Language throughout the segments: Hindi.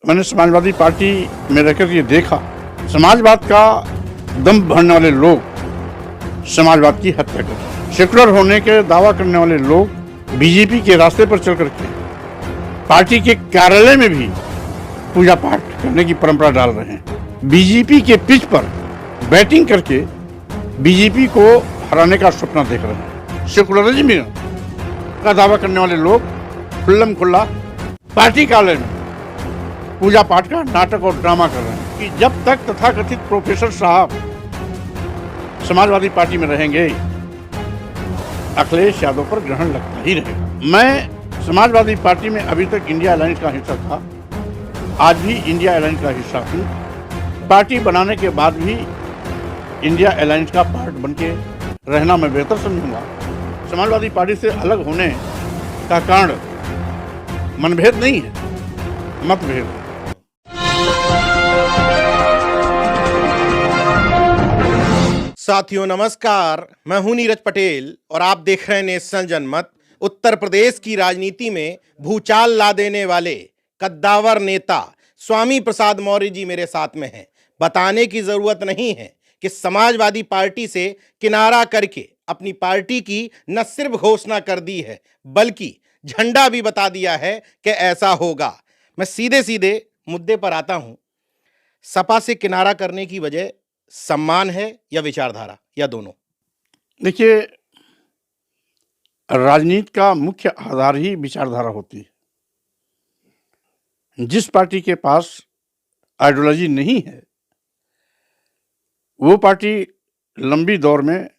मैंने समाजवादी पार्टी में रहकर ये देखा, समाजवाद का दम भरने वाले लोग समाजवाद की हत्या कर रहे हैं। सेकुलर होने के दावा करने वाले लोग बीजेपी के रास्ते पर चल करके पार्टी के कार्यालय में भी पूजा पाठ करने की परंपरा डाल रहे हैं। बीजेपी के पिच पर बैटिंग करके बीजेपी को हराने का सपना देख रहे हैं। सेकुलरिज्म का दावा करने वाले लोग खुल्लम खुल्ला पार्टी कार्यालय में पूजा पाठ का नाटक और ड्रामा कर रहे हैं कि जब तक तथाकथित प्रोफेसर साहब समाजवादी पार्टी में रहेंगे अखिलेश यादव पर ग्रहण लगता ही रहेगा। मैं समाजवादी पार्टी में अभी तक इंडिया अलायंस का हिस्सा था, आज भी इंडिया अलायंस का हिस्सा हूँ। पार्टी बनाने के बाद भी इंडिया अलायंस का पार्ट बन के रहना मैं बेहतर समझूंगा। समाजवादी पार्टी से अलग होने का कारण मनभेद नहीं है, मतभेद है। साथियों नमस्कार, मैं हूं नीरज पटेल और आप देख रहे हैं नेशनल जनमत। उत्तर प्रदेश की राजनीति में भूचाल ला देने वाले कद्दावर नेता स्वामी प्रसाद मौर्य जी मेरे साथ में हैं। बताने की जरूरत नहीं है कि समाजवादी पार्टी से किनारा करके अपनी पार्टी की न सिर्फ घोषणा कर दी है बल्कि झंडा भी बता दिया है कि ऐसा होगा। मैं सीधे सीधे मुद्दे पर आता हूं। सपा से किनारा करने की वजह सम्मान है या विचारधारा या दोनों? देखिए, राजनीति का मुख्य आधार ही विचारधारा होती है। जिस पार्टी के पास आइडियोलॉजी नहीं है वो पार्टी लंबी दौर में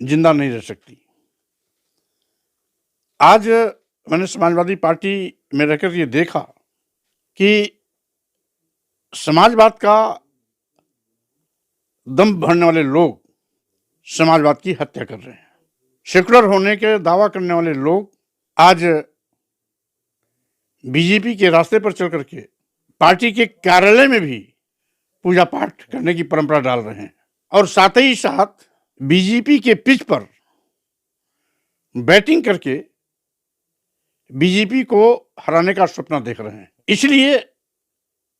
जिंदा नहीं रह सकती। आज मैंने समाजवादी पार्टी में रहकर ये देखा कि समाजवाद का दम भरने वाले लोग समाजवाद की हत्या कर रहे हैं। सेकुलर होने के दावा करने वाले लोग आज बीजेपी के रास्ते पर चल करके पार्टी के कार्यालय में भी पूजा पाठ करने की परंपरा डाल रहे हैं और साथ ही साथ बीजेपी के पिच पर बैटिंग करके बीजेपी को हराने का सपना देख रहे हैं। इसलिए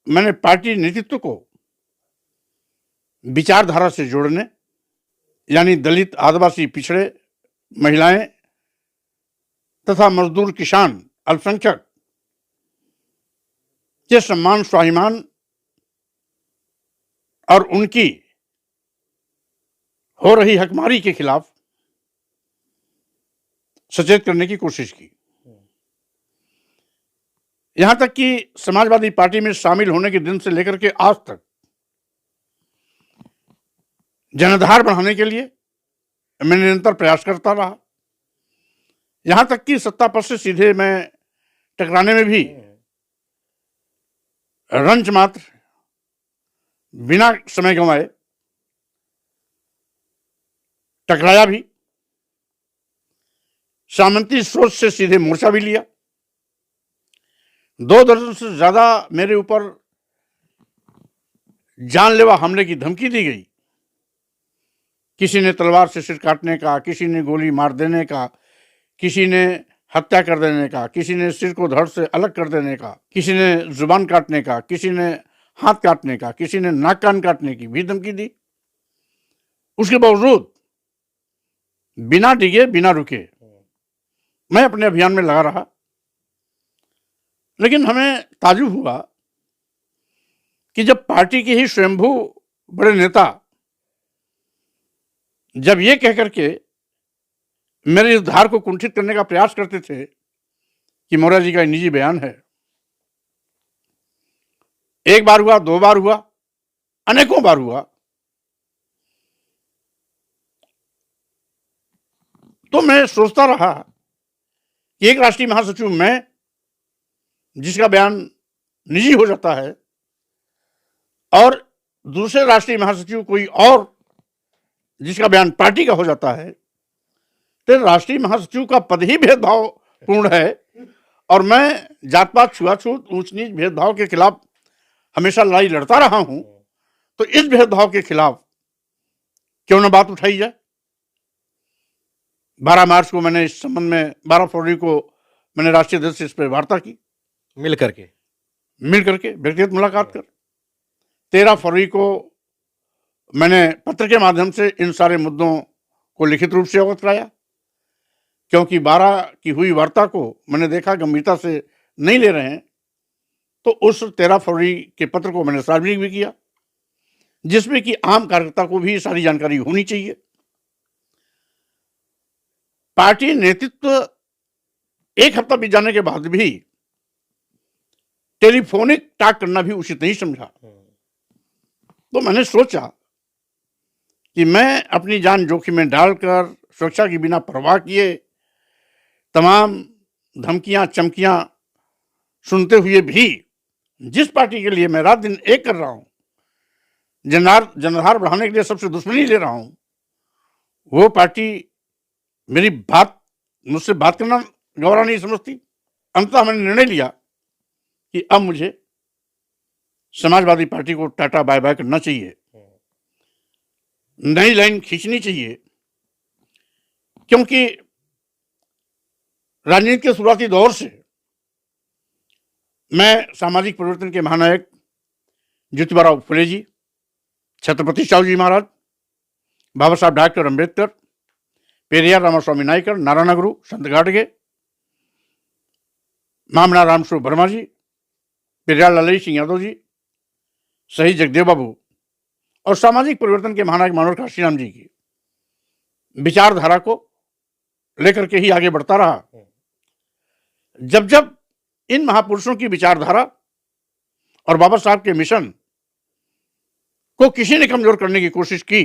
मैंने पार्टी नेतृत्व को विचारधारा से जोड़ने, यानी दलित, आदिवासी, पिछड़े, महिलाएं तथा मजदूर, किसान, अल्पसंख्यक के सम्मान, स्वाभिमान और उनकी हो रही हकमारी के खिलाफ सचेत करने की कोशिश की। यहां तक कि समाजवादी पार्टी में शामिल होने के दिन से लेकर के आज तक जनाधार बढ़ाने के लिए मैं निरंतर प्रयास करता रहा। यहां तक कि सत्ता पक्ष से सीधे मैं टकराने में भी रंच मात्र बिना समय गंवाए टकराया भी, सामंती सोच से सीधे मोर्चा भी लिया। 2 दर्जन से ज्यादा मेरे ऊपर जानलेवा हमले की धमकी दी गई। किसी ने तलवार से सिर काटने का, किसी ने गोली मार देने का, किसी ने हत्या कर देने का, किसी ने सिर को धड़ से अलग कर देने का, किसी ने जुबान काटने का, किसी ने हाथ काटने का, किसी ने नाक कान काटने की भी धमकी दी। उसके बावजूद बिना डिगे, बिना रुके मैं अपने अभियान में लगा रहा। लेकिन हमें ताज्जुब हुआ कि जब पार्टी के ही स्वयंभू बड़े नेता जब ये कह करके मेरे उद्धार को कुंठित करने का प्रयास करते थे कि मौर्य जी का निजी बयान है, एक बार हुआ, 2 बार हुआ, अनेकों बार हुआ, तो मैं सोचता रहा कि एक राष्ट्रीय महासचिव मैं, जिसका बयान निजी हो जाता है, और दूसरे राष्ट्रीय महासचिव कोई और जिसका बयान पार्टी का हो जाता है, तो राष्ट्रीय महासचिव का पद ही भेदभाव पूर्ण है। और मैं जात पात, छुआछूत, ऊंच नीच भेदभाव के खिलाफ हमेशा लड़ाई लड़ता रहा हूं, तो इस भेदभाव के खिलाफ क्यों न बात उठाई जाए। 12 मार्च को मैंने इस संबंध में, 12 फरवरी को मैंने राष्ट्रीय अध्यक्ष से इस पर वार्ता की। मिल करके मिल करके व्यक्तिगत मुलाकात कर 13 फरवरी को मैंने पत्र के माध्यम से इन सारे मुद्दों को लिखित रूप से अवगत कराया, क्योंकि 12 की हुई वार्ता को मैंने देखा गंभीरता से नहीं ले रहे हैं, तो उस 13 फरवरी के पत्र को मैंने सार्वजनिक भी किया, जिसमें कि आम कार्यकर्ता को भी सारी जानकारी होनी चाहिए। पार्टी नेतृत्व एक हफ्ता बीत जाने के बाद भी टेलीफोनिक टॉक करना भी उचित नहीं समझा। तो मैंने सोचा कि मैं अपनी जान जोखिम में डालकर सुरक्षा की बिना परवाह किए तमाम धमकियां चमकियां सुनते हुए भी जिस पार्टी के लिए मैं रात दिन एक कर रहा हूं, जनाधार बढ़ाने के लिए सबसे दुश्मनी ले रहा हूं, वो पार्टी मेरी बात मुझसे बात करना गौरव नहीं समझती। अंततः मैंने निर्णय लिया कि अब मुझे समाजवादी पार्टी को टाटा बाय बाय करना चाहिए, नई लाइन खींचनी चाहिए, क्योंकि राजनीति के शुरुआती दौर से मैं सामाजिक परिवर्तन के महानायक ज्योतिबा फुले जी, छत्रपति शिवाजी जी महाराज, बाबा साहब डॉक्टर अम्बेडकर, पेरियार रामास्वामी नायकर, नारायण गुरु, संत गाडगे, मामला रामस्वरूप वर्मा जी, पेरियार लालजी सिंह यादव जी, शहीद जगदेव बाबू और सामाजिक परिवर्तन के महानायक मनोहर काशीराम जी की विचारधारा को लेकर के ही आगे बढ़ता रहा। जब जब इन महापुरुषों की विचारधारा और बाबा साहब के मिशन को किसी ने कमजोर करने की कोशिश की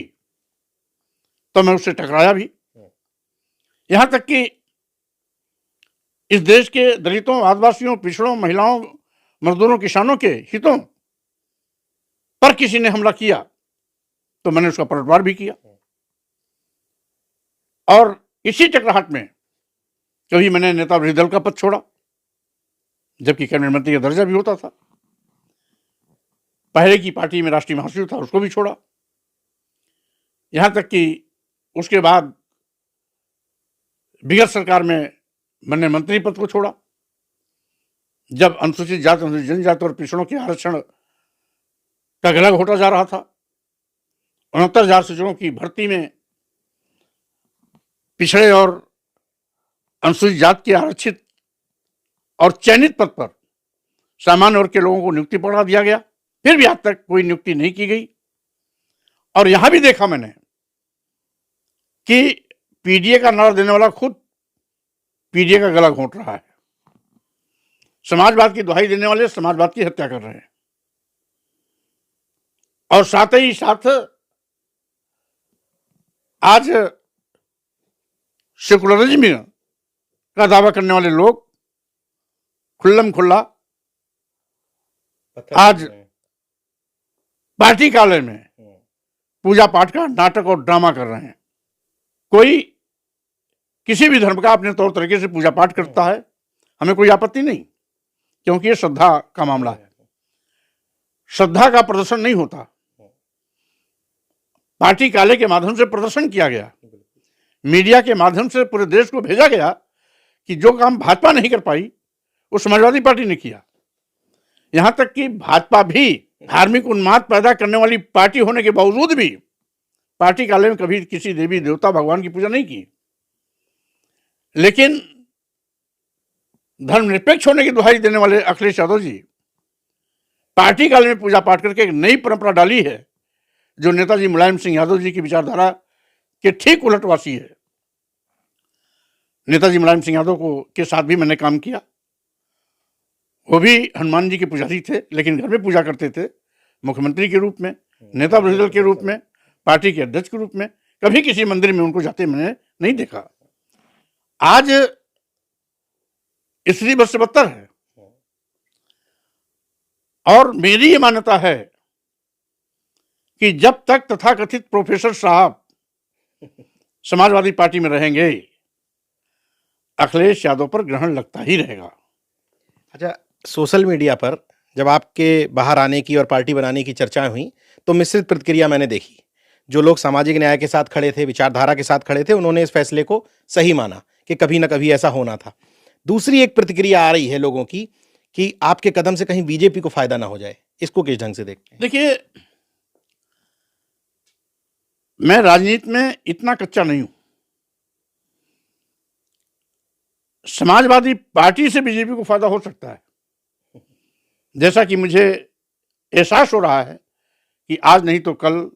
तो मैं उससे टकराया भी। यहां तक कि इस देश के दलितों, आदिवासियों, पिछड़ों, महिलाओं, मजदूरों, किसानों के हितों पर किसी ने हमला किया तो मैंने उसका पलटवार भी किया। और इसी टकराहट में कभी मैंने नेता विरोधी दल का पद छोड़ा, जबकि कैबिनेट मंत्री का दर्जा भी होता था। पहले की पार्टी में राष्ट्रीय महासचिव था, उसको भी छोड़ा। यहां तक कि उसके बाद विगत सरकार में मैंने मंत्री पद को छोड़ा, जब अनुसूचित जाति, अनुसूचित जनजाति और पिछड़ों के आरक्षण का गला घोटा जा रहा था। 69,000 शिक्षकों की भर्ती में पिछड़े और अनुसूचित जाति के आरक्षित और चयनित पद पर सामान्य वर्ग के लोगों को नियुक्ति पड़ा दिया गया, फिर भी आज तक कोई नियुक्ति नहीं की गई। और यहां भी देखा मैंने कि पीडीए का नारा देने वाला खुद पीडीए का गला घोंट रहा है, समाजवाद की दुहाई देने वाले समाजवाद की हत्या कर रहे हैं, और साथ ही साथ आज सेकुलरिज्म का दावा करने वाले लोग खुल्लम खुल्ला आज पार्टी कार्यालय में पूजा पाठ का नाटक और ड्रामा कर रहे हैं। कोई किसी भी धर्म का अपने तौर तरीके से पूजा पाठ करता है, हमें कोई आपत्ति नहीं, क्योंकि ये श्रद्धा का मामला है। श्रद्धा का प्रदर्शन नहीं होता। पार्टी कार्यालय के माध्यम से प्रदर्शन किया गया, मीडिया के माध्यम से पूरे देश को भेजा गया कि जो काम भाजपा नहीं कर पाई वो समाजवादी पार्टी ने किया। यहां तक कि भाजपा भी धार्मिक उन्माद पैदा करने वाली पार्टी होने के बावजूद भी पार्टी कार्यालय में कभी किसी देवी देवता भगवान की पूजा नहीं की, लेकिन धर्मनिरपेक्ष होने की दुहाई देने वाले अखिलेश यादव जी पार्टी कार्यालय में पूजा पाठ करके एक नई परंपरा डाली है, जो नेताजी मुलायम सिंह यादव जी की विचारधारा के ठीक उलटवासी है। नेताजी मुलायम सिंह यादव को के साथ भी मैंने काम किया। वो भी हनुमान जी के पुजारी थे, लेकिन घर में पूजा करते थे, मुख्यमंत्री के रूप में, नेता विरोधी दल के रूप में, पार्टी के अध्यक्ष के रूप में। कभी किसी मंदिर में उनको जाते मैंने नहीं देखा। आज स्थिति बस से बदतर है, और मेरी ये मान्यता है कि जब तक तथाकथित प्रोफेसर साहब समाजवादी पार्टी में रहेंगे, अखिलेश यादव पर ग्रहण लगता ही रहेगा। अच्छा, सोशल मीडिया पर जब आपके बाहर आने की और पार्टी बनाने की चर्चाएं हुई तो मिश्रित प्रतिक्रिया मैंने देखी। जो लोग सामाजिक न्याय के साथ खड़े थे, विचारधारा के साथ खड़े थे, उन्होंने इस फैसले को सही माना कि कभी ना कभी ऐसा होना था। दूसरी एक प्रतिक्रिया आ रही है लोगों की कि आपके कदम से कहीं बीजेपी को फायदा ना हो जाए? इसको किस ढंग से देखते हैं? देखिए, मैं राजनीति में इतना कच्चा नहीं हूं। समाजवादी पार्टी से बीजेपी को फायदा हो सकता है, जैसा कि मुझे एहसास हो रहा है कि आज नहीं तो कल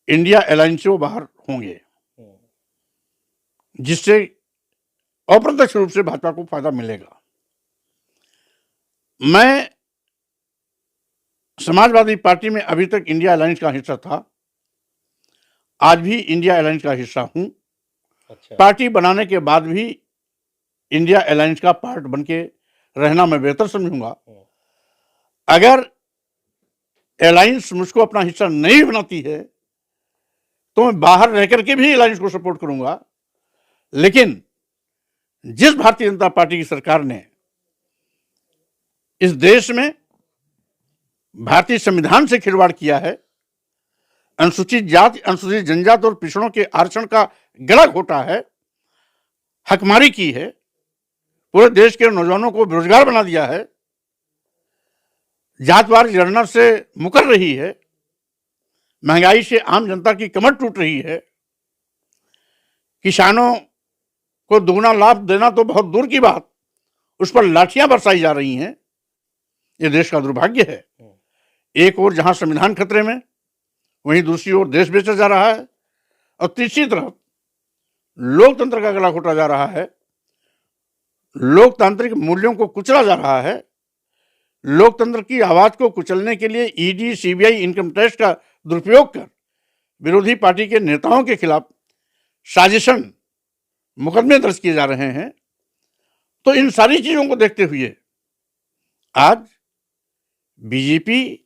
इंडिया अलायंस से वो बाहर होंगे, जिससे अप्रत्यक्ष रूप से भाजपा को फायदा मिलेगा। मैं समाजवादी पार्टी में अभी तक इंडिया अलायंस का हिस्सा था, आज भी इंडिया अलायंस का हिस्सा हूं। अच्छा। पार्टी बनाने के बाद भी इंडिया अलायंस का पार्ट बन के रहना मैं बेहतर समझूंगा। अगर अलायंस मुझको अपना हिस्सा नहीं बनाती है तो मैं बाहर रह करके भी अलायंस को सपोर्ट करूंगा, लेकिन जिस भारतीय जनता पार्टी की सरकार ने इस देश में भारतीय संविधान से खिलवाड़ किया है, अनुसूचित जाति, अनुसूचित जनजाति और पिछड़ों के आरक्षण का गला घोटा है, हकमारी की है, पूरे देश के नौजवानों को बेरोजगार बना दिया है, जातवार जनगणना से मुकर रही है, महंगाई से आम जनता की कमर टूट रही है, किसानों को दोगुना लाभ देना तो बहुत दूर की बात, उस पर लाठियां बरसाई जा रही हैं। यह देश का दुर्भाग्य है। एक ओर जहां संविधान खतरे में, वहीं दूसरी ओर देश बेचा जा रहा है, और तीसरी तरफ लोकतंत्र का गला घोटा जा रहा है, लोकतांत्रिक मूल्यों को कुचला जा रहा है। लोकतंत्र की आवाज को कुचलने के लिए ईडी, सीबीआई, इनकम टैक्स का दुरुपयोग कर विरोधी पार्टी के नेताओं के खिलाफ साजिशन मुकदमे दर्ज किए जा रहे हैं। तो इन सारी चीजों को देखते हुए आज बीजेपी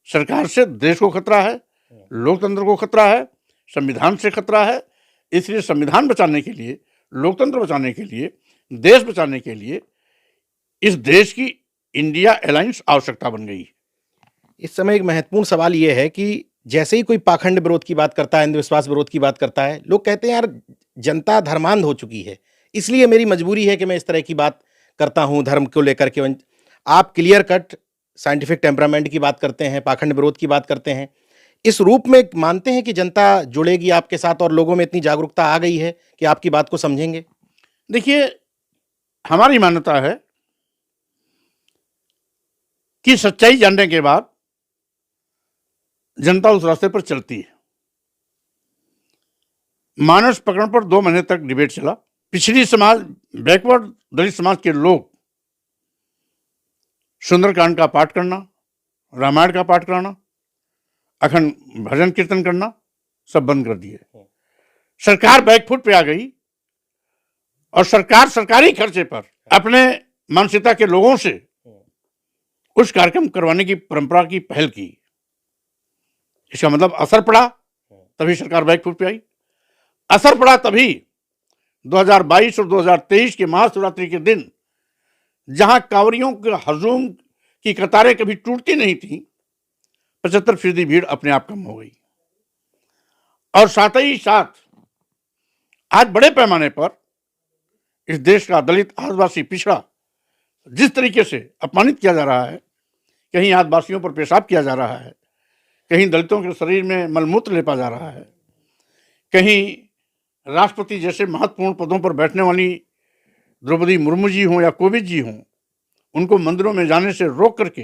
सरकार से देश को खतरा है, लोकतंत्र को खतरा है, संविधान से खतरा है। इसलिए संविधान बचाने के लिए, लोकतंत्र बचाने के लिए, देश बचाने के लिए इस देश की इंडिया अलायंस आवश्यकता बन गई। इस समय एक महत्वपूर्ण सवाल यह है कि जैसे ही कोई पाखंड विरोध की बात करता है, अंधविश्वास विरोध की बात करता है, लोग कहते हैं यार जनता धर्मांध हो चुकी है, इसलिए मेरी मजबूरी है कि मैं इस तरह की बात करता हूं धर्म को लेकर के। आप क्लियर कट साइंटिफिक टेम्परामेंट की बात करते हैं, पाखंड विरोध की बात करते हैं, इस रूप में मानते हैं कि जनता जुड़ेगी आपके साथ और लोगों में इतनी जागरूकता आ गई है कि आपकी बात को समझेंगे? देखिए, हमारी मान्यता है कि सच्चाई जानने के बाद जनता उस रास्ते पर चलती है। मानस प्रकरण पर 2 महीने तक डिबेट चला। पिछड़ी समाज, बैकवर्ड दलित समाज के लोग सुंदरकांड का पाठ करना, रामायण का पाठ कराना, अखंड भजन कीर्तन करना सब बंद कर दिए। सरकार बैकफुट पे आ गई और सरकार सरकारी खर्चे पर अपने मानसिकता के लोगों से उस कार्यक्रम करवाने की परंपरा की पहल की। इसका मतलब असर पड़ा, तभी सरकार बैकफुट पे आई। असर पड़ा तभी 2022 और 2023 के महाशिवरात्रि के दिन, जहां कांवरियों के हजूम की कतारें कभी टूटती नहीं थी, 75% भीड़ अपने आप कम हो गई। और साथ ही साथ आज बड़े पैमाने पर इस देश का दलित, आदिवासी, पिछड़ा जिस तरीके से अपमानित किया जा रहा है, कहीं आदिवासियों पर पेशाब किया जा रहा है, कहीं दलितों के शरीर में मलमूत्र लेपा जा रहा है, कहीं राष्ट्रपति जैसे महत्वपूर्ण पदों पर बैठने वाली द्रौपदी मुर्मू जी हों या कोविंद जी हों, उनको मंदिरों में जाने से रोक करके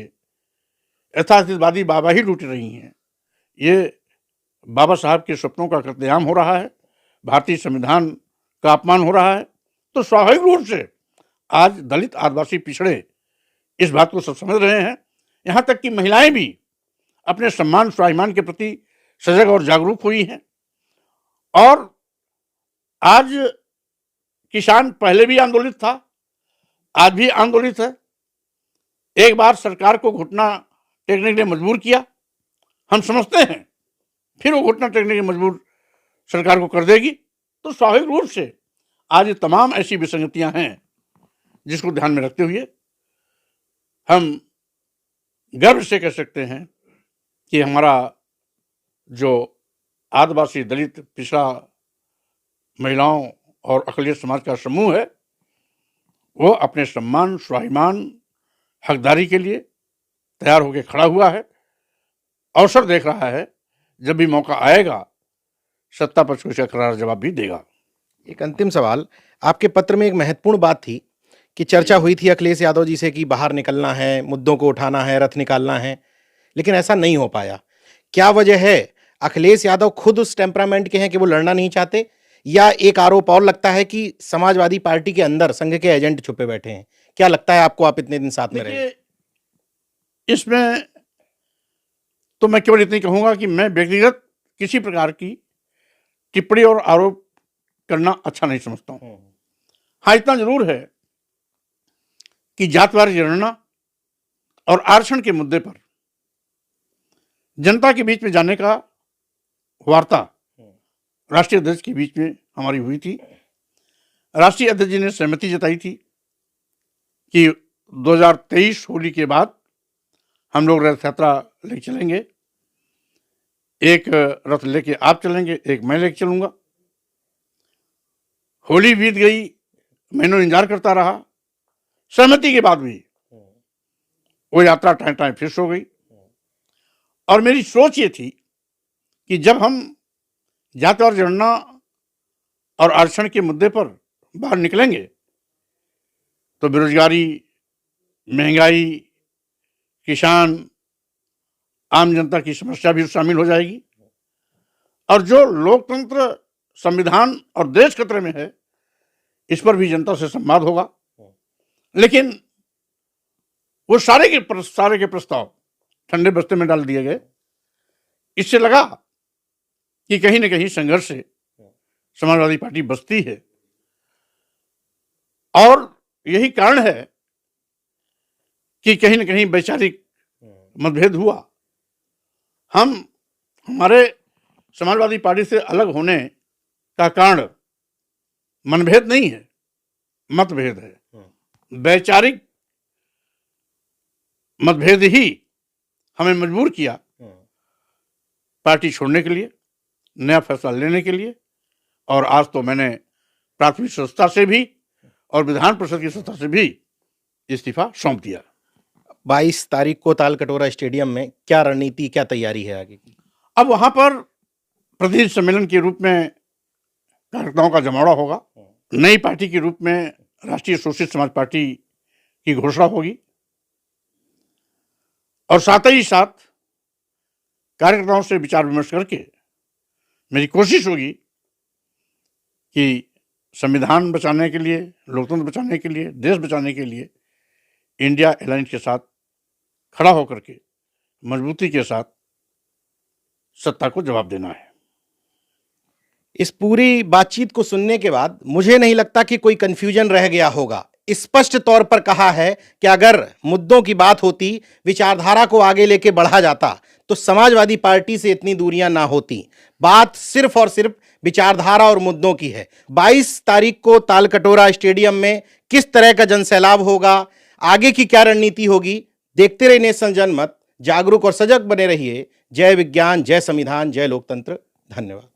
यथार्थवादी बाबा ही लूट रही हैं। ये बाबा साहब के सपनों का कत्लेआम हो रहा है, भारतीय संविधान का अपमान हो रहा है। तो स्वाभाविक रूप से आज दलित, आदिवासी, पिछड़े इस बात को सब समझ रहे हैं। यहाँ तक कि महिलाएं भी अपने सम्मान, स्वाभिमान के प्रति सजग और जागरूक हुई हैं। और आज किसान पहले भी आंदोलित था, आज भी आंदोलित है। एक बार सरकार को घुटना टेकने के लिए मजबूर किया, हम समझते हैं फिर वो घुटना टेकने के मजबूर सरकार को कर देगी। तो स्वाभाविक रूप से आज ये तमाम ऐसी विसंगतियां हैं जिसको ध्यान में रखते हुए हम गर्व से कह सकते हैं कि हमारा जो आदिवासी, दलित, पिछड़ा, महिलाओं और अकलियत समाज का समूह है, वो अपने सम्मान, स्वाभिमान, हकदारी के लिए तैयार होकर खड़ा हुआ है, अवसर देख रहा है, जब भी मौका आएगा सत्ता पक्ष को इसका करारा जवाब भी देगा। एक अंतिम सवाल, आपके पत्र में एक महत्वपूर्ण बात थी कि चर्चा हुई थी अखिलेश यादव जी से कि बाहर निकलना है, मुद्दों को उठाना है, रथ निकालना है, लेकिन ऐसा नहीं हो पाया। क्या वजह है? अखिलेश यादव खुद उस टेम्परामेंट के हैं कि वो लड़ना नहीं चाहते, या एक आरोप और लगता है कि समाजवादी पार्टी के अंदर संघ के एजेंट छुपे बैठे हैं? क्या लगता है आपको, आप इतने दिन साथ में रहे? इसमें तो मैं केवल इतनी कहूंगा कि मैं व्यक्तिगत किसी प्रकार की टिप्पणी और आरोप करना अच्छा नहीं समझता हूं। हाँ, इतना जरूर है कि जातवार जनगणना और आरक्षण के मुद्दे पर जनता के बीच में जाने का वार्ता राष्ट्रीय अध्यक्ष के बीच में हमारी हुई थी। राष्ट्रीय अध्यक्ष जी ने सहमति जताई थी कि 2023 होली के बाद हम लोग रथ यात्रा लेके चलेंगे। एक रथ लेके आप चलेंगे, एक मैं लेके चलूंगा। होली बीत गई, महीनों इंतजार करता रहा। सहमति के बाद भी वो यात्रा टाइम टाइम फिक्स हो गई। और मेरी सोच ये थी कि जब हम जातिवार जनगणना और आरक्षण के मुद्दे पर बाहर निकलेंगे तो बेरोजगारी, महंगाई, किसान, आम जनता की समस्या भी शामिल हो जाएगी। और जो लोकतंत्र, संविधान और देश खतरे में है, इस पर भी जनता से संवाद होगा। लेकिन वो सारे के प्रस्ताव ठंडे बस्ते में डाल दिए गए। इससे लगा कि कहीं न कहीं संघर्ष से समाजवादी पार्टी बचती है, और यही कारण है कि कहीं न कहीं वैचारिक मतभेद हुआ। हमारे समाजवादी पार्टी से अलग होने का कारण मनभेद नहीं है, मतभेद है। वैचारिक मतभेद ही हमें मजबूर किया पार्टी छोड़ने के लिए, नया फैसला लेने के लिए। और आज तो मैंने प्राथमिक सदस्यता से भी और विधान परिषद की सदस्यता से भी इस्तीफा सौंप दिया। 22 तारीख को तालकटोरा स्टेडियम में क्या रणनीति, क्या तैयारी है आगे की? अब वहां पर प्रतिनिधि सम्मेलन के रूप में कार्यकर्ताओं का जमावड़ा होगा। नई पार्टी के रूप में राष्ट्रीय शोषित समाज पार्टी की घोषणा होगी, और साथ ही साथ कार्यकर्ताओं से विचार विमर्श करके मेरी कोशिश होगी कि संविधान बचाने के लिए, लोकतंत्र बचाने के लिए, देश बचाने के लिए इंडिया अलायंस के साथ खड़ा होकर के मजबूती के साथ सत्ता को जवाब देना है। इस पूरी बातचीत को सुनने के बाद मुझे नहीं लगता कि कोई कंफ्यूजन रह गया होगा। स्पष्ट तौर पर कहा है कि अगर मुद्दों की बात होती, विचारधारा को आगे लेके बढ़ा जाता, तो समाजवादी पार्टी से इतनी दूरियां ना होती। बात सिर्फ और सिर्फ विचारधारा और मुद्दों की है। 22 तारीख को तालकटोरा स्टेडियम में किस तरह का जनसैलाब होगा, आगे की क्या रणनीति होगी, देखते रहिए नेशन जनमत। जागरूक और सजग बने रहिए। जय विज्ञान, जय संविधान, जय लोकतंत्र। धन्यवाद।